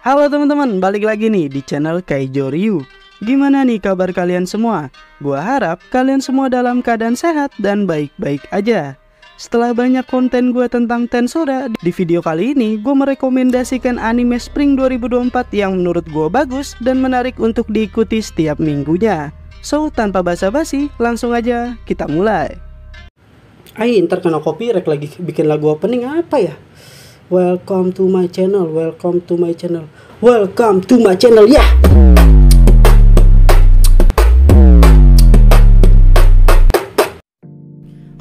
Halo teman-teman, balik lagi nih di channel Kaijo Ryu. Gimana nih kabar kalian semua? Gua harap kalian semua dalam keadaan sehat dan baik-baik aja. Setelah banyak konten gue tentang Tensura, di video kali ini gue merekomendasikan anime Spring 2024 yang menurut gue bagus dan menarik untuk diikuti setiap minggunya. So, tanpa basa-basi, langsung aja kita mulai. Ntar kena copyright lagi bikin lagu opening apa ya? Welcome to my channel, welcome to my channel, welcome to my channel, ya!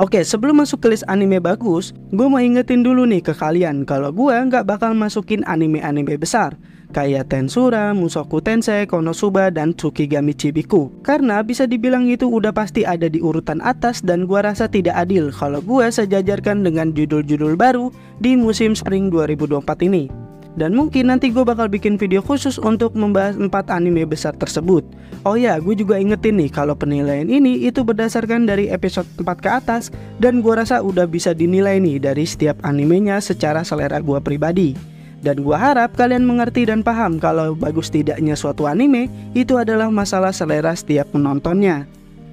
Oke, sebelum masuk ke list anime bagus, gue mau ingetin dulu nih ke kalian kalau gue nggak bakal masukin anime-anime besar kayak Tensura, Mushoku Tensei, Konosuba, dan Tsukigami Chibiku, karena bisa dibilang itu udah pasti ada di urutan atas dan gue rasa tidak adil kalau gue sejajarkan dengan judul-judul baru di musim Spring 2024 ini. Dan mungkin nanti gue bakal bikin video khusus untuk membahas 4 anime besar tersebut. Oh ya, gue juga ingetin nih kalau penilaian ini itu berdasarkan dari episode 4 ke atas, dan gue rasa udah bisa dinilai nih dari setiap animenya secara selera gue pribadi. Dan gue harap kalian mengerti dan paham kalau bagus tidaknya suatu anime itu adalah masalah selera setiap penontonnya.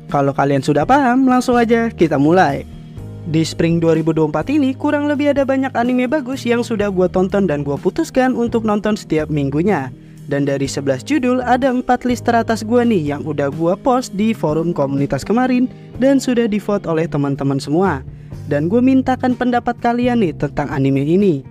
Kalau kalian sudah paham, langsung aja kita mulai. Di Spring 2024 ini kurang lebih ada banyak anime bagus yang sudah gue tonton dan gue putuskan untuk nonton setiap minggunya. Dan dari 11 judul ada 4 list teratas gue nih yang udah gue post di forum komunitas kemarin dan sudah di-vote oleh teman-teman semua. Dan gue mintakan pendapat kalian nih tentang anime ini.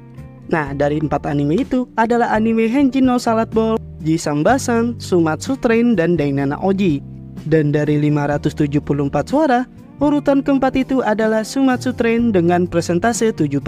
Nah, dari 4 anime itu adalah anime Henjin no Salad Ball, Jisambasan, Sumatsu Train, dan Dainana Oji. Dan dari 574 suara, urutan keempat itu adalah Sumatsu Train dengan persentase 7%.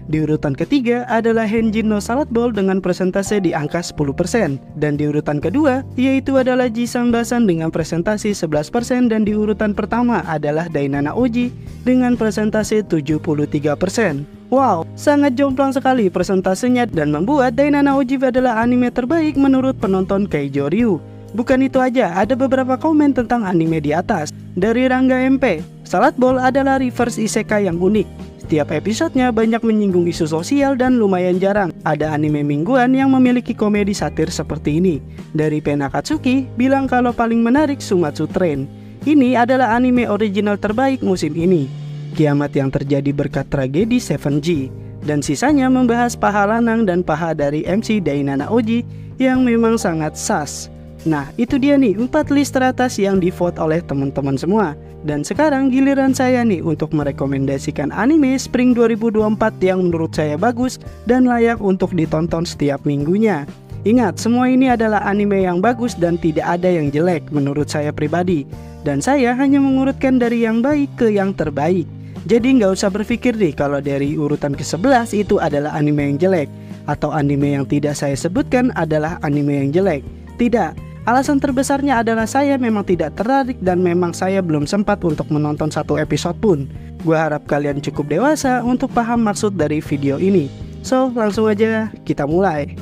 Di urutan ketiga adalah Henjin no Salad Ball dengan persentase di angka 10%. Dan di urutan kedua yaitu adalah Jisambasan dengan presentasi 11. Dan di urutan pertama adalah Dainana Oji dengan presentase 73%. Wow, sangat jomplang sekali presentasenya dan membuat Dainana Oji adalah anime terbaik menurut penonton Kaijo Ryu. Bukan itu aja, ada beberapa komen tentang anime di atas. Dari Rangga MP, Salad Ball adalah reverse isekai yang unik. Setiap episodenya banyak menyinggung isu sosial dan lumayan jarang ada anime mingguan yang memiliki komedi satir seperti ini. Dari Penakatsuki bilang kalau paling menarik Sumatsu Train. Ini adalah anime original terbaik musim ini. Kiamat yang terjadi berkat tragedi 7G. Dan sisanya membahas paha lanang dan paha dari MC Dainana Oji yang memang sangat sas. Nah, itu dia nih 4 list teratas yang di-vote oleh teman-teman semua. Dan sekarang giliran saya nih untuk merekomendasikan anime Spring 2024 yang menurut saya bagus dan layak untuk ditonton setiap minggunya. Ingat, semua ini adalah anime yang bagus dan tidak ada yang jelek menurut saya pribadi. Dan saya hanya mengurutkan dari yang baik ke yang terbaik. Jadi nggak usah berpikir nih kalau dari urutan ke-11 itu adalah anime yang jelek, atau anime yang tidak saya sebutkan adalah anime yang jelek. Tidak. Alasan terbesarnya adalah saya memang tidak tertarik dan memang saya belum sempat untuk menonton satu episode pun. Gua harap kalian cukup dewasa untuk paham maksud dari video ini. So, langsung aja kita mulai.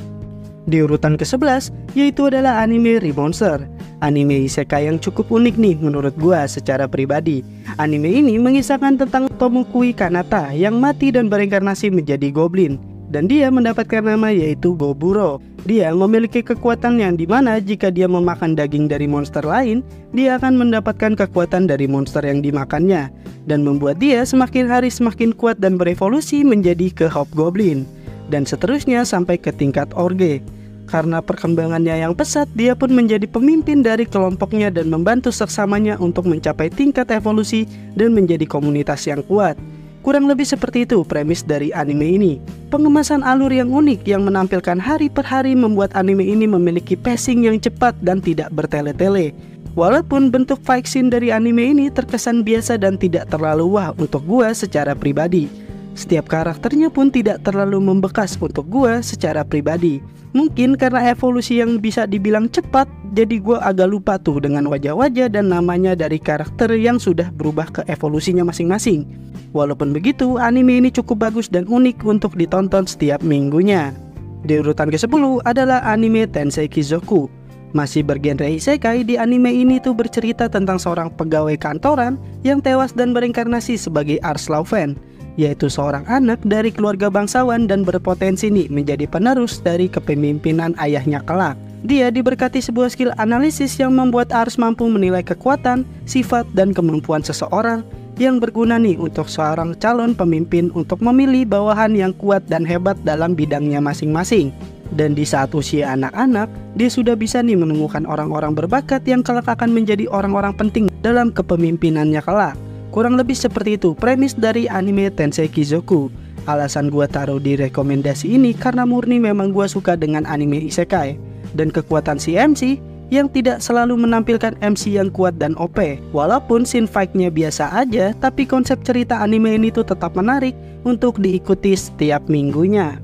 Di urutan ke-11 yaitu adalah anime Remonster. Anime isekai yang cukup unik nih menurut gua secara pribadi. Anime ini mengisahkan tentang Tomokui Kanata yang mati dan bereinkarnasi menjadi goblin. Dan dia mendapatkan nama yaitu Goburo. Dia memiliki kekuatan yang dimana jika dia memakan daging dari monster lain, dia akan mendapatkan kekuatan dari monster yang dimakannya, dan membuat dia semakin hari semakin kuat dan berevolusi menjadi ke Hobgoblin, dan seterusnya sampai ke tingkat Orge. Karena perkembangannya yang pesat, dia pun menjadi pemimpin dari kelompoknya dan membantu seksamanya untuk mencapai tingkat evolusi dan menjadi komunitas yang kuat. Kurang lebih seperti itu premis dari anime ini. Pengemasan alur yang unik yang menampilkan hari per hari membuat anime ini memiliki pacing yang cepat dan tidak bertele-tele. Walaupun bentuk fight scene dari anime ini terkesan biasa dan tidak terlalu wah untuk gua secara pribadi. Setiap karakternya pun tidak terlalu membekas untuk gua secara pribadi. Mungkin karena evolusi yang bisa dibilang cepat, jadi gue agak lupa tuh dengan wajah-wajah dan namanya dari karakter yang sudah berubah ke evolusinya masing-masing. Walaupun begitu, anime ini cukup bagus dan unik untuk ditonton setiap minggunya. Di urutan ke-10 adalah anime Tensei Kizoku. Masih bergenre isekai, di anime ini tuh bercerita tentang seorang pegawai kantoran yang tewas dan bereinkarnasi sebagai Ars Laufen. yaitu seorang anak dari keluarga bangsawan dan berpotensi nih menjadi penerus dari kepemimpinan ayahnya kelak. Dia diberkati sebuah skill analisis yang membuat Ars mampu menilai kekuatan, sifat, dan kemampuan seseorang yang berguna nih untuk seorang calon pemimpin untuk memilih bawahan yang kuat dan hebat dalam bidangnya masing-masing. Dan di saat usia anak-anak, dia sudah bisa nih menemukan orang-orang berbakat yang kelak akan menjadi orang-orang penting dalam kepemimpinannya kelak. Kurang lebih seperti itu premis dari anime Tensei Kizoku. Alasan gua taruh di rekomendasi ini karena murni memang gua suka dengan anime isekai. Dan kekuatan si MC yang tidak selalu menampilkan MC yang kuat dan OP. Walaupun scene fight-nya biasa aja, tapi konsep cerita anime ini tuh tetap menarik untuk diikuti setiap minggunya.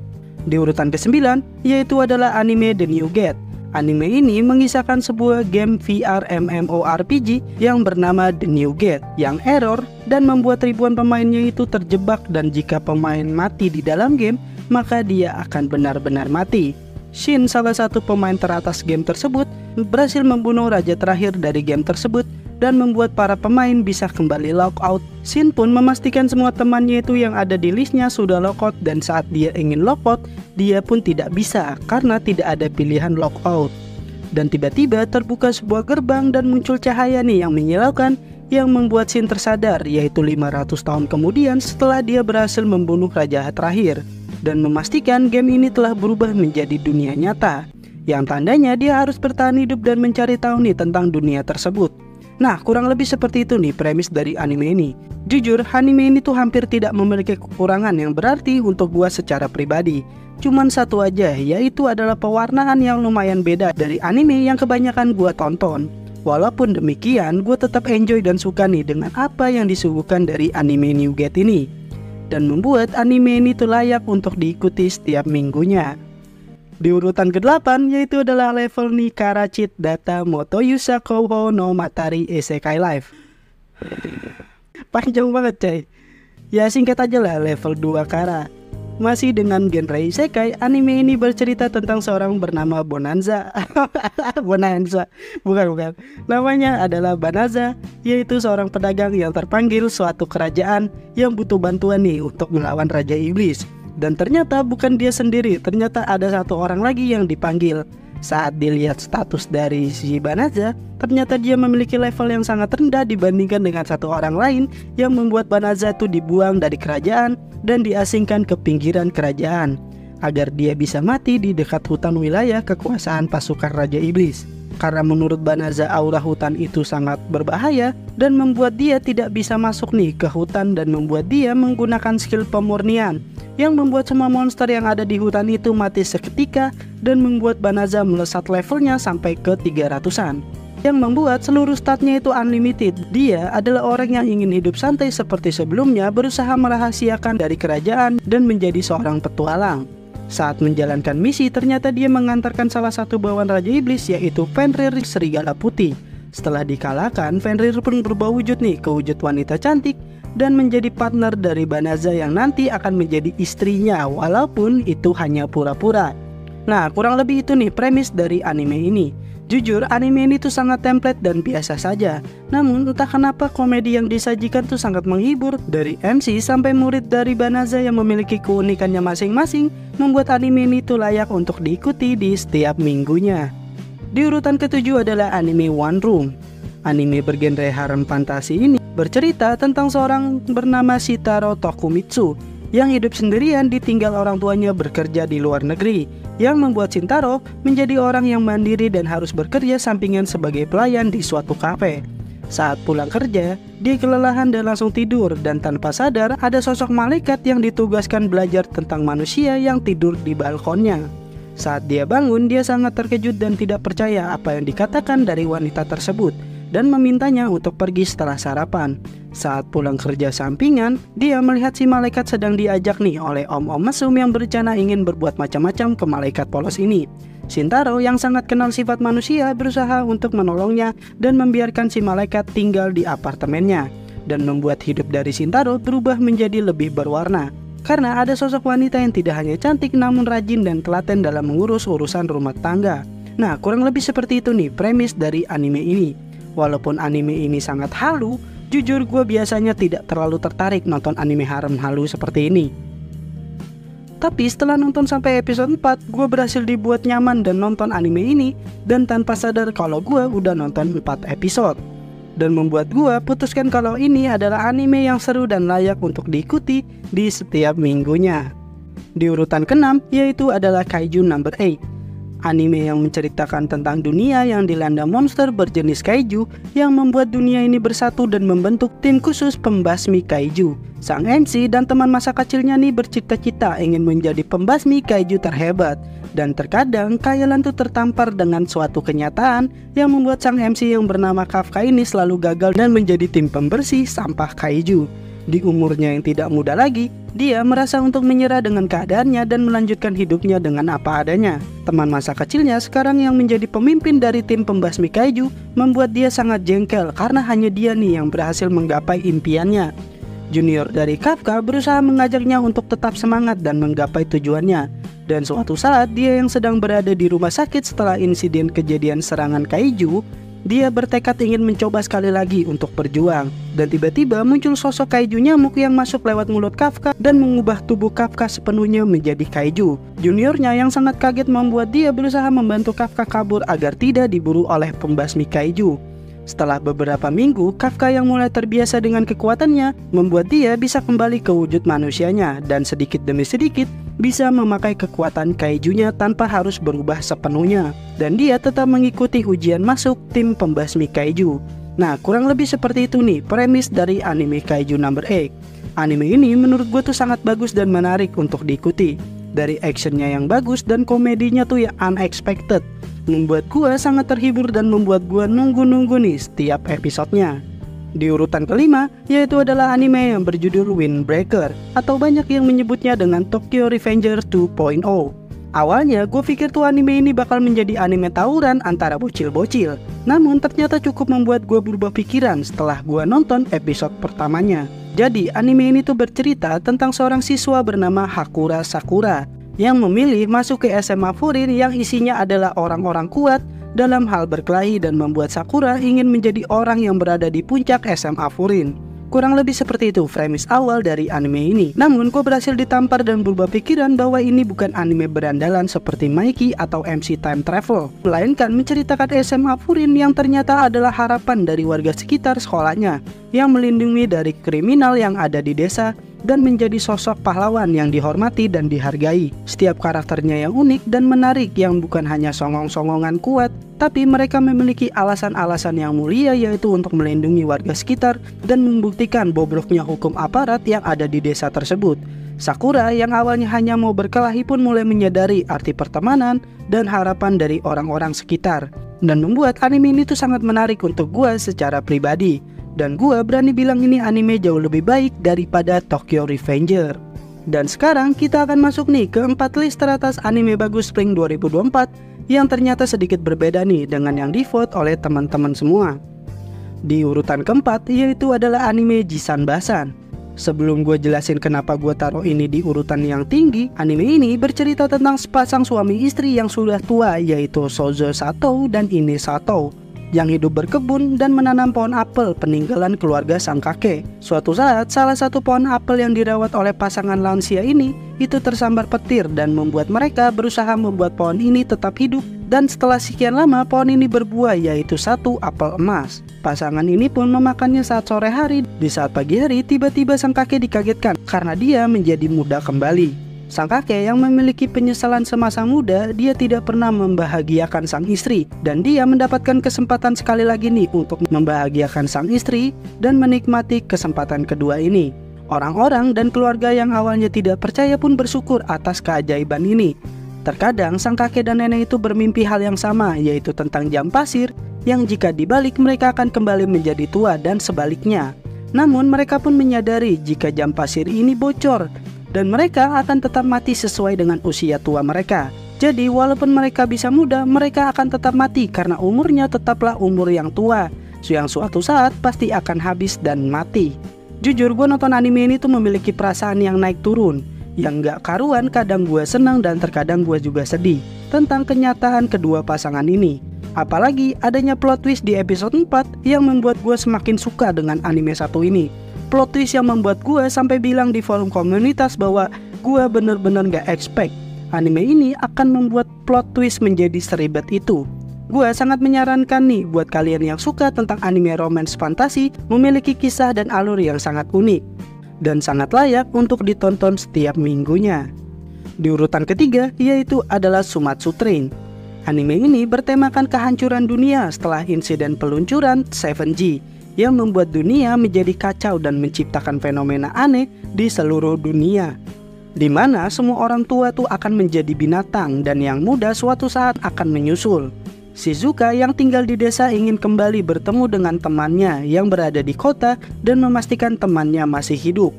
Di urutan ke-9 yaitu adalah anime The New Gate. Anime ini mengisahkan sebuah game VR MMORPG yang bernama The New Gate yang error dan membuat ribuan pemainnya itu terjebak, dan jika pemain mati di dalam game maka dia akan benar-benar mati. Shin, salah satu pemain teratas game tersebut, berhasil membunuh raja terakhir dari game tersebut dan membuat para pemain bisa kembali lockout. Shin pun memastikan semua temannya itu yang ada di listnya sudah lockout, dan saat dia ingin lockout, dia pun tidak bisa karena tidak ada pilihan lockout. Dan tiba-tiba terbuka sebuah gerbang dan muncul cahaya nih yang menyilaukan yang membuat Shin tersadar, yaitu 500 tahun kemudian setelah dia berhasil membunuh raja terakhir, dan memastikan game ini telah berubah menjadi dunia nyata, yang tandanya dia harus bertahan hidup dan mencari tahu nih tentang dunia tersebut. Nah, kurang lebih seperti itu nih premis dari anime ini. Jujur, anime ini tuh hampir tidak memiliki kekurangan yang berarti untuk gua secara pribadi. Cuman satu aja, yaitu adalah pewarnaan yang lumayan beda dari anime yang kebanyakan gua tonton. Walaupun demikian, gua tetap enjoy dan suka nih dengan apa yang disuguhkan dari anime New Gate ini, dan membuat anime ini tuh layak untuk diikuti setiap minggunya. Di urutan ke-8 yaitu adalah level Nikara Cheat Data Motoyusa Kouhou no Matari Isekai Life. Panjang banget coy. Ya singkat aja lah, level 2 Kara. Masih dengan genre isekai, anime ini bercerita tentang seorang bernama Bonanza. Bonanza, bukan. Namanya adalah Banaza, yaitu seorang pedagang yang terpanggil suatu kerajaan yang butuh bantuan nih untuk melawan Raja Iblis. Dan ternyata bukan dia sendiri, ternyata ada satu orang lagi yang dipanggil. Saat dilihat status dari si Banaza, ternyata dia memiliki level yang sangat rendah dibandingkan dengan satu orang lain, yang membuat Banaza itu dibuang dari kerajaan dan diasingkan ke pinggiran kerajaan agar dia bisa mati di dekat hutan wilayah kekuasaan pasukan Raja Iblis. Karena menurut Banaza aura hutan itu sangat berbahaya dan membuat dia tidak bisa masuk nih ke hutan, dan membuat dia menggunakan skill pemurnian yang membuat semua monster yang ada di hutan itu mati seketika, dan membuat Banaza melesat levelnya sampai ke 300-an, yang membuat seluruh statnya itu unlimited. Dia adalah orang yang ingin hidup santai seperti sebelumnya, berusaha merahasiakan dari kerajaan dan menjadi seorang petualang. Saat menjalankan misi, ternyata dia mengantarkan salah satu bawahan Raja Iblis, yaitu Fenrir Serigala Putih. Setelah dikalahkan, Fenrir pun berubah wujud nih ke wujud wanita cantik dan menjadi partner dari Banaza yang nanti akan menjadi istrinya, walaupun itu hanya pura-pura. Nah, kurang lebih itu nih premis dari anime ini. Jujur, anime ini tuh sangat template dan biasa saja. Namun entah kenapa komedi yang disajikan tuh sangat menghibur. Dari MC sampai murid dari Banaza yang memiliki keunikannya masing-masing, membuat anime ini tuh layak untuk diikuti di setiap minggunya. Di urutan ke-7 adalah anime One Room. Anime bergenre harem fantasi ini bercerita tentang seorang bernama Shitaro Tokumitsu yang hidup sendirian ditinggal orang tuanya bekerja di luar negeri, yang membuat Shintaro menjadi orang yang mandiri dan harus bekerja sampingan sebagai pelayan di suatu kafe. Saat pulang kerja, dia kelelahan dan langsung tidur, dan tanpa sadar ada sosok malaikat yang ditugaskan belajar tentang manusia yang tidur di balkonnya. Saat dia bangun, dia sangat terkejut dan tidak percaya apa yang dikatakan dari wanita tersebut, dan memintanya untuk pergi setelah sarapan. Saat pulang kerja sampingan, dia melihat si malaikat sedang diajak nih oleh om-om mesum yang berencana ingin berbuat macam-macam ke malaikat polos ini. Shintaro yang sangat kenal sifat manusia berusaha untuk menolongnya dan membiarkan si malaikat tinggal di apartemennya, dan membuat hidup dari Shintaro berubah menjadi lebih berwarna. Karena ada sosok wanita yang tidak hanya cantik namun rajin dan telaten dalam mengurus urusan rumah tangga. Nah, kurang lebih seperti itu nih premis dari anime ini. Walaupun anime ini sangat halu, Jujur gue biasanya tidak terlalu tertarik nonton anime harem halu seperti ini. Tapi setelah nonton sampai episode 4, gue berhasil dibuat nyaman dan nonton anime ini, dan tanpa sadar kalau gue udah nonton 4 episode. Dan membuat gue putuskan kalau ini adalah anime yang seru dan layak untuk diikuti di setiap minggunya. Di urutan ke-6 yaitu adalah Kaiju Number 8. Anime yang menceritakan tentang dunia yang dilanda monster berjenis kaiju yang membuat dunia ini bersatu dan membentuk tim khusus pembasmi kaiju. Sang MC dan teman masa kecilnya nih bercita-cita ingin menjadi pembasmi kaiju terhebat. Dan terkadang khayalan itu tertampar dengan suatu kenyataan yang membuat sang MC yang bernama Kafka ini selalu gagal dan menjadi tim pembersih sampah kaiju. Di umurnya yang tidak muda lagi, dia merasa untuk menyerah dengan keadaannya dan melanjutkan hidupnya dengan apa adanya. Teman masa kecilnya sekarang yang menjadi pemimpin dari tim pembasmi kaiju membuat dia sangat jengkel karena hanya dia nih yang berhasil menggapai impiannya. Junior dari Kafka berusaha mengajaknya untuk tetap semangat dan menggapai tujuannya. Dan suatu saat dia yang sedang berada di rumah sakit setelah insiden kejadian serangan kaiju, dia bertekad ingin mencoba sekali lagi untuk berjuang. Dan tiba-tiba muncul sosok kaiju nyamuk yang masuk lewat mulut Kafka dan mengubah tubuh Kafka sepenuhnya menjadi kaiju. Juniornya yang sangat kaget membuat dia berusaha membantu Kafka kabur agar tidak diburu oleh pembasmi kaiju. Setelah beberapa minggu, Kafka yang mulai terbiasa dengan kekuatannya membuat dia bisa kembali ke wujud manusianya dan sedikit demi sedikit bisa memakai kekuatan kaijunya tanpa harus berubah sepenuhnya. Dan dia tetap mengikuti ujian masuk tim pembasmi kaiju. Nah, kurang lebih seperti itu nih premis dari anime Kaiju Number 8. Anime ini menurut gue tuh sangat bagus dan menarik untuk diikuti. Dari actionnya yang bagus dan komedinya tuh yang unexpected, membuat gue sangat terhibur dan membuat gue nunggu-nunggu nih setiap episodenya. Di urutan kelima yaitu adalah anime yang berjudul Windbreaker, atau banyak yang menyebutnya dengan Tokyo Revengers 2.0. Awalnya gue pikir tuh anime ini bakal menjadi anime tawuran antara bocil-bocil, namun ternyata cukup membuat gue berubah pikiran setelah gue nonton episode pertamanya. Jadi anime ini tuh bercerita tentang seorang siswa bernama Hakura Sakura yang memilih masuk ke SMA Furin yang isinya adalah orang-orang kuat dalam hal berkelahi, dan membuat Sakura ingin menjadi orang yang berada di puncak SMA Furin. Kurang lebih seperti itu premis awal dari anime ini. Namun gue berhasil ditampar dan berubah pikiran bahwa ini bukan anime berandalan seperti Mikey atau MC Time Travel, melainkan menceritakan SMA Furin yang ternyata adalah harapan dari warga sekitar sekolahnya yang melindungi dari kriminal yang ada di desa dan menjadi sosok pahlawan yang dihormati dan dihargai. Setiap karakternya yang unik dan menarik yang bukan hanya songong-songongan kuat, tapi mereka memiliki alasan-alasan yang mulia, yaitu untuk melindungi warga sekitar dan membuktikan bobroknya hukum aparat yang ada di desa tersebut. Sakura yang awalnya hanya mau berkelahi pun mulai menyadari arti pertemanan dan harapan dari orang-orang sekitar, dan membuat anime ini tuh sangat menarik untuk gue secara pribadi. Dan gue berani bilang ini anime jauh lebih baik daripada Tokyo Revenger. Dan sekarang kita akan masuk nih ke 4 list teratas anime bagus Spring 2024 yang ternyata sedikit berbeda nih dengan yang di-vote oleh teman-teman semua. Di urutan keempat yaitu adalah anime Jisan Basan. Sebelum gue jelasin kenapa gue taruh ini di urutan yang tinggi, anime ini bercerita tentang sepasang suami istri yang sudah tua, yaitu Sozo Sato dan Ine Sato, yang hidup berkebun dan menanam pohon apel peninggalan keluarga sang kakek. Suatu saat, salah satu pohon apel yang dirawat oleh pasangan lansia ini itu tersambar petir dan membuat mereka berusaha membuat pohon ini tetap hidup. Dan setelah sekian lama, pohon ini berbuah, yaitu 1 apel emas. Pasangan ini pun memakannya saat sore hari. Di saat pagi hari, tiba-tiba sang kakek dikagetkan karena dia menjadi muda kembali. Sang kakek yang memiliki penyesalan semasa muda, dia tidak pernah membahagiakan sang istri, dan dia mendapatkan kesempatan sekali lagi nih untuk membahagiakan sang istri dan menikmati kesempatan kedua ini. Orang-orang dan keluarga yang awalnya tidak percaya pun bersyukur atas keajaiban ini. Terkadang sang kakek dan nenek itu bermimpi hal yang sama, yaitu tentang jam pasir yang jika dibalik mereka akan kembali menjadi tua dan sebaliknya. Namun mereka pun menyadari jika jam pasir ini bocor dan mereka akan tetap mati sesuai dengan usia tua mereka. Jadi walaupun mereka bisa muda, mereka akan tetap mati karena umurnya tetaplah umur yang tua, yang suatu saat pasti akan habis dan mati. Jujur gue nonton anime ini tuh memiliki perasaan yang naik turun, yang gak karuan. Kadang gue senang dan terkadang gue juga sedih tentang kenyataan kedua pasangan ini. Apalagi adanya plot twist di episode 4 yang membuat gue semakin suka dengan anime satu ini. Plot twist yang membuat gue sampai bilang di forum komunitas bahwa gue bener-bener gak expect anime ini akan membuat plot twist menjadi seribet itu. Gue sangat menyarankan nih buat kalian yang suka tentang anime romance fantasi, memiliki kisah dan alur yang sangat unik dan sangat layak untuk ditonton setiap minggunya. Di urutan ketiga yaitu adalah Sumatsu Train. Anime ini bertemakan kehancuran dunia setelah insiden peluncuran 7G yang membuat dunia menjadi kacau dan menciptakan fenomena aneh di seluruh dunia, di mana semua orang tua tuh akan menjadi binatang dan yang muda suatu saat akan menyusul. Shizuka yang tinggal di desa ingin kembali bertemu dengan temannya yang berada di kota dan memastikan temannya masih hidup.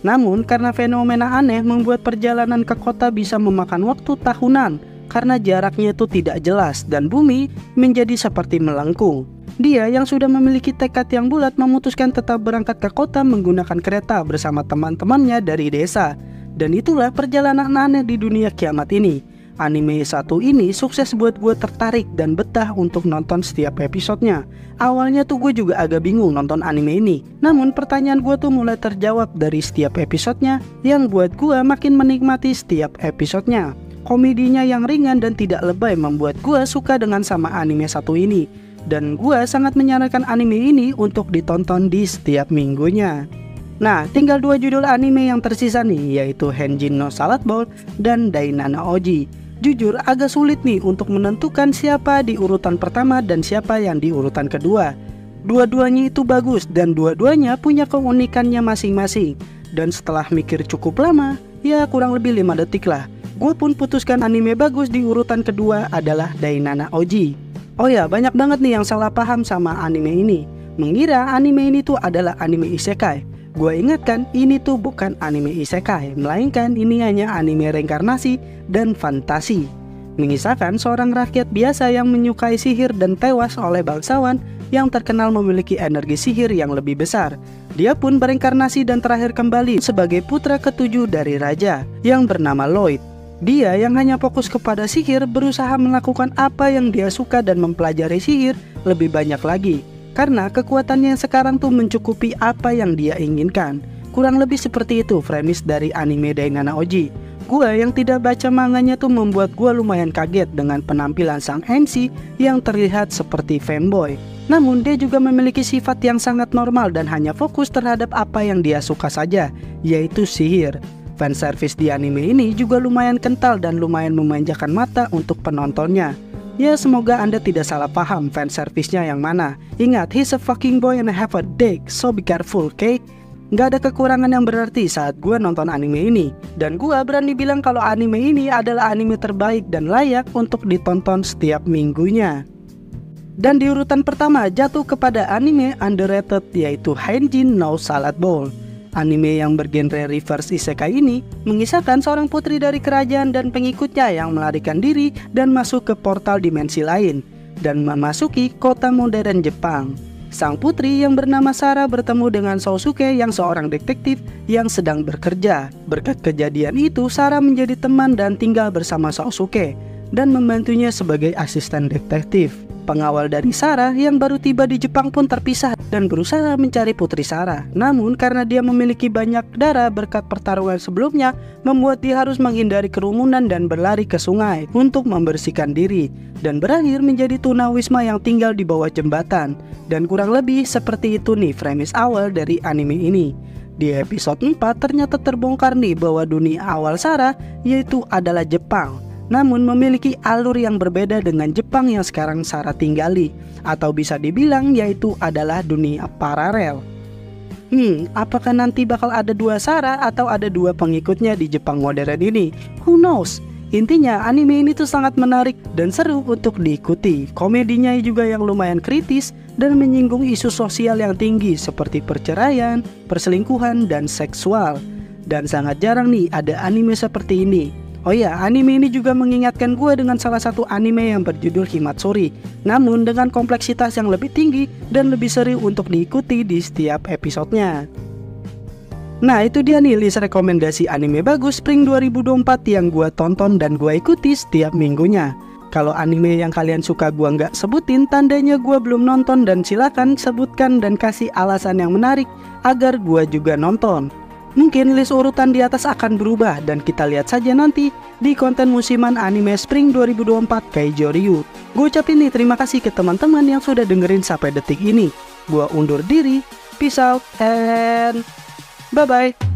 Namun karena fenomena aneh membuat perjalanan ke kota bisa memakan waktu tahunan karena jaraknya itu tidak jelas dan bumi menjadi seperti melengkung. Dia yang sudah memiliki tekad yang bulat memutuskan tetap berangkat ke kota menggunakan kereta bersama teman-temannya dari desa. Dan itulah perjalanan aneh di dunia kiamat ini. Anime satu ini sukses buat gue tertarik dan betah untuk nonton setiap episodenya. Awalnya tuh gue juga agak bingung nonton anime ini, namun pertanyaan gue tuh mulai terjawab dari setiap episodenya, yang buat gue makin menikmati setiap episodenya. Komedinya yang ringan dan tidak lebay membuat gue suka dengan sama anime satu ini. Dan gue sangat menyarankan anime ini untuk ditonton di setiap minggunya. Nah, tinggal 2 judul anime yang tersisa nih, yaitu Henjin no Salad Bowl dan Dainana Oji. Jujur agak sulit nih untuk menentukan siapa di urutan pertama dan siapa yang di urutan kedua. Dua-duanya itu bagus dan dua-duanya punya keunikannya masing-masing. Dan setelah mikir cukup lama, ya kurang lebih 5 detik lah, gue pun putuskan anime bagus di urutan kedua adalah Dainana Oji. Oh ya, banyak banget nih yang salah paham sama anime ini, mengira anime ini tuh adalah anime isekai. Gue ingatkan ini tuh bukan anime isekai, melainkan ini hanya anime reinkarnasi dan fantasi, mengisahkan seorang rakyat biasa yang menyukai sihir dan tewas oleh bangsawan yang terkenal memiliki energi sihir yang lebih besar. Dia pun bereinkarnasi dan terakhir kembali sebagai putra ketujuh dari raja yang bernama Lloyd. Dia yang hanya fokus kepada sihir berusaha melakukan apa yang dia suka dan mempelajari sihir lebih banyak lagi, karena kekuatannya yang sekarang tuh mencukupi apa yang dia inginkan. Kurang lebih seperti itu premis dari anime Dainana Oji. Gue yang tidak baca manganya tuh membuat gue lumayan kaget dengan penampilan sang MC yang terlihat seperti fanboy. Namun dia juga memiliki sifat yang sangat normal dan hanya fokus terhadap apa yang dia suka saja, yaitu sihir. Fanservice di anime ini juga lumayan kental dan lumayan memanjakan mata untuk penontonnya. Ya, semoga Anda tidak salah paham fanservice-nya yang mana. Ingat, he's a fucking boy and have a dick, so be careful, okay? Gak ada kekurangan yang berarti saat gue nonton anime ini. Dan gue berani bilang kalau anime ini adalah anime terbaik dan layak untuk ditonton setiap minggunya. Dan di urutan pertama jatuh kepada anime underrated, yaitu Henjin no Salad Bowl. Anime yang bergenre reverse isekai ini mengisahkan seorang putri dari kerajaan dan pengikutnya yang melarikan diri dan masuk ke portal dimensi lain dan memasuki kota modern Jepang. Sang putri yang bernama Sarah bertemu dengan Sousuke yang seorang detektif yang sedang bekerja. Berkat kejadian itu, Sarah menjadi teman dan tinggal bersama Sousuke dan membantunya sebagai asisten detektif. Pengawal dari Sarah yang baru tiba di Jepang pun terpisah dan berusaha mencari putri Sarah. Namun karena dia memiliki banyak darah berkat pertarungan sebelumnya, membuat dia harus menghindari kerumunan dan berlari ke sungai untuk membersihkan diri, dan berakhir menjadi tunawisma yang tinggal di bawah jembatan. Dan kurang lebih seperti itu nih premis awal dari anime ini. Di episode 4 ternyata terbongkar nih bahwa dunia awal Sarah yaitu adalah Jepang, namun memiliki alur yang berbeda dengan Jepang yang sekarang Sarah tinggali, atau bisa dibilang yaitu adalah dunia paralel. Apakah nanti bakal ada 2 Sarah atau ada 2 pengikutnya di Jepang modern ini? Who knows? Intinya anime ini tuh sangat menarik dan seru untuk diikuti. Komedinya juga yang lumayan kritis dan menyinggung isu sosial yang tinggi seperti perceraian, perselingkuhan, dan seksual. Dan sangat jarang nih ada anime seperti ini. Oh ya, anime ini juga mengingatkan gue dengan salah satu anime yang berjudul Himatsuri, namun dengan kompleksitas yang lebih tinggi dan lebih seru untuk diikuti di setiap episodenya. Nah, itu dia nih list rekomendasi anime bagus Spring 2024 yang gue tonton dan gue ikuti setiap minggunya. Kalau anime yang kalian suka gua nggak sebutin, tandanya gua belum nonton, dan silakan sebutkan dan kasih alasan yang menarik agar gua juga nonton. Mungkin list urutan di atas akan berubah, dan kita lihat saja nanti di konten musiman anime Spring 2024 Keijo Ryu. Gue ucapin nih terima kasih ke teman-teman yang sudah dengerin sampai detik ini. Gua undur diri, peace out and bye-bye.